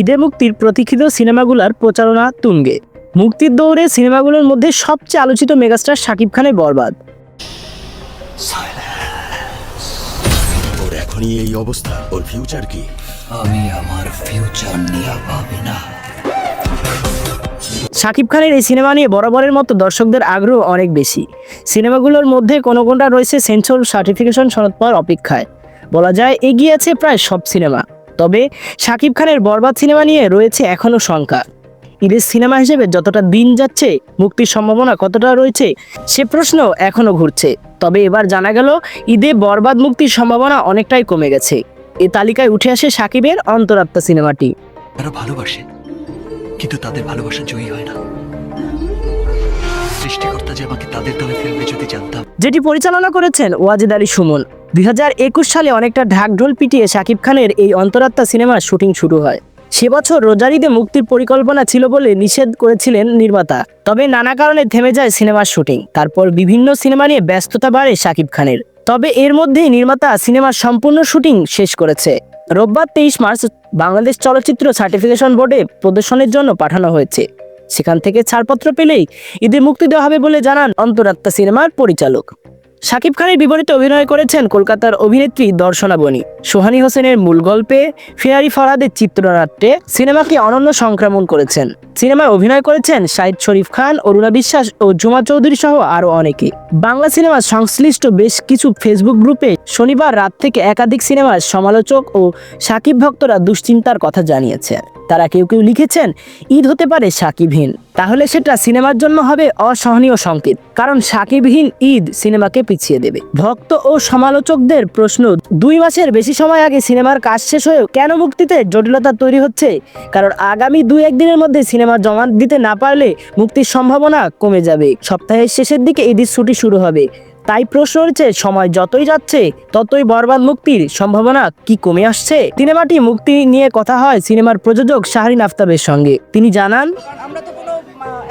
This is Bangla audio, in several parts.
ঈদে মুক্তির প্রতীক্ষিত সিনেমাগুলোর প্রচারণা তুঙ্গে। মুক্তির দৌড়ে সিনেমাগুলোর মধ্যে সবচেয়ে আলোচিত মেগাস্টার শাকিব খানের বরবাদ। ওর এখনই এই অবস্থা, ওর ফিউচার কি? আমি আমার ফিউচার নিয়ে ভাবি না। শাকিব খানের এই সিনেমা নিয়ে বরাবরের মতো দর্শকদের আগ্রহ অনেক বেশি। সিনেমাগুলোর মধ্যে কোনোটা রয়েছে সেন্সর সার্টিফিকেশন সনদ পাওয়ার অপেক্ষায়। বলা যায় এগিয়ে আছে প্রায় সব সিনেমা। তবে শাকিব খানের বরবাদ সিনেমা নিয়ে রয়েছে এখনও শঙ্কা। ঈদের সিনেমা হিসেবে যতটা দিন যাচ্ছে মুক্তির সম্ভাবনা কতটা রয়েছে সে প্রশ্ন এখনও ঘুরছে। তবে এবার জানা গেল ঈদে বরবাদ মুক্তির সম্ভাবনা অনেকটাই কমে গেছে। এ তালিকায় উঠে আসে শাকিবের অন্তরাত্মা সিনেমাটি। তারা ভালোবাসে, কিন্তু তাদের ভালোবাসা জয়ী হয় না। সৃষ্টিকর্তা যে আমাকে তাদের দলে ফেলবে যদি জানতাম। যেটি পরিচালনা করেছেন ওয়াজিদ আলী সুমন। 2021 সালে অনেকটা ঢাকঢোল পিটিয়ে শাকিব খানের এই অন্তরাত্মা সিনেমার শুটিং শুরু হয়। সে বছর রোজার ঈদে মুক্তির পরিকল্পনা ছিল বলে নিষেধ করেছিলেন নির্মাতা। তবে নানা কারণে থেমে যায় সিনেমার শুটিং। তারপর বিভিন্ন সিনেমা নিয়ে ব্যস্ততা বাড়ে শাকিব খানের। তবে এর মধ্যেই নির্মাতা সিনেমার সম্পূর্ণ শুটিং শেষ করেছে। রোববার 23 মার্চ বাংলাদেশ চলচ্চিত্র সার্টিফিকেশন বোর্ডে প্রদর্শনের জন্য পাঠানো হয়েছে। সেখান থেকে ছাড়পত্র পেলেই ঈদে মুক্তি দেওয়া হবে বলে জানান অন্তরাত্মা সিনেমার পরিচালক। শাকিব খানের বিপরীতে অভিনয় করেছেন কলকাতার অভিনেত্রী দর্শনা বনি। সোহানী হোসেনের মূল গল্পে ফেয়ারি ফরহাদের চিত্রনাট্যে সিনেমাকে অনন্য সংক্রমণ করেছেন। সিনেমায় অভিনয় করেছেন শাহিদ শরীফ খান, অরুণা বিশ্বাস ও জুমা চৌধুরী সহ আরও অনেকে। বাংলা সিনেমার সংশ্লিষ্ট বেশ কিছু ফেসবুক গ্রুপে শনিবার রাত থেকে একাধিক সিনেমার সমালোচক ও শাকিব ভক্তরা দুশ্চিন্তার কথা জানিয়েছে। তারা কেউ কেউ লিখেছেন ঈদ হতে পারে শাকিবহীন, তাহলে সেটা সিনেমার জন্য হবে অসহনীয় সংকেত, কারণ শাকিবহীন ঈদ সিনেমাকে পিছিয়ে দেবে। ভক্ত ও সমালোচকদের প্রশ্ন, 2 মাসের বেশি সময় আগে সিনেমার কাজ শেষ হয়েও কেন মুক্তিতে জটিলতা তৈরি হচ্ছে? কারণ আগামী 2-1 দিনের মধ্যে সিনেমা জমা দিতে না পারলে মুক্তির সম্ভাবনা কমে যাবে। সপ্তাহের শেষের দিকে ঈদের ছুটি শুরু হবে। তাই প্রশ্ন হচ্ছে, সময় যতই যাচ্ছে ততই বরবাদ মুক্তির সম্ভাবনা কি কমে আসছে? সিনেমাটি মুক্তি নিয়ে কথা হয় সিনেমার প্রযোজক শাহরিন আফতাবের সঙ্গে। তিনি জানান, আমরা তো কোনো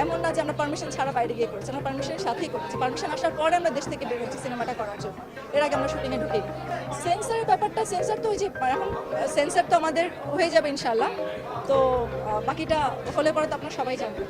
এমন না যে আমরা পারমিশন ছাড়া বাইরে গিয়ে করেছি, আমরা পারমিশনের সাথেই করেছি। পারমিশন আসার পরে আমরা দেশ থেকে বের হচ্ছি সিনেমাটা করার জন্য। এর আগে আমরা শুটিংয়ে ঢুকি। সেন্সরের ব্যাপারটা, সেন্সর তো ওই যে এখন সেন্সর তো আমাদের হয়ে যাবে ইনশাল্লাহ। তো বাকিটা হলে পরে তো আপনারা সবাই জানবেন।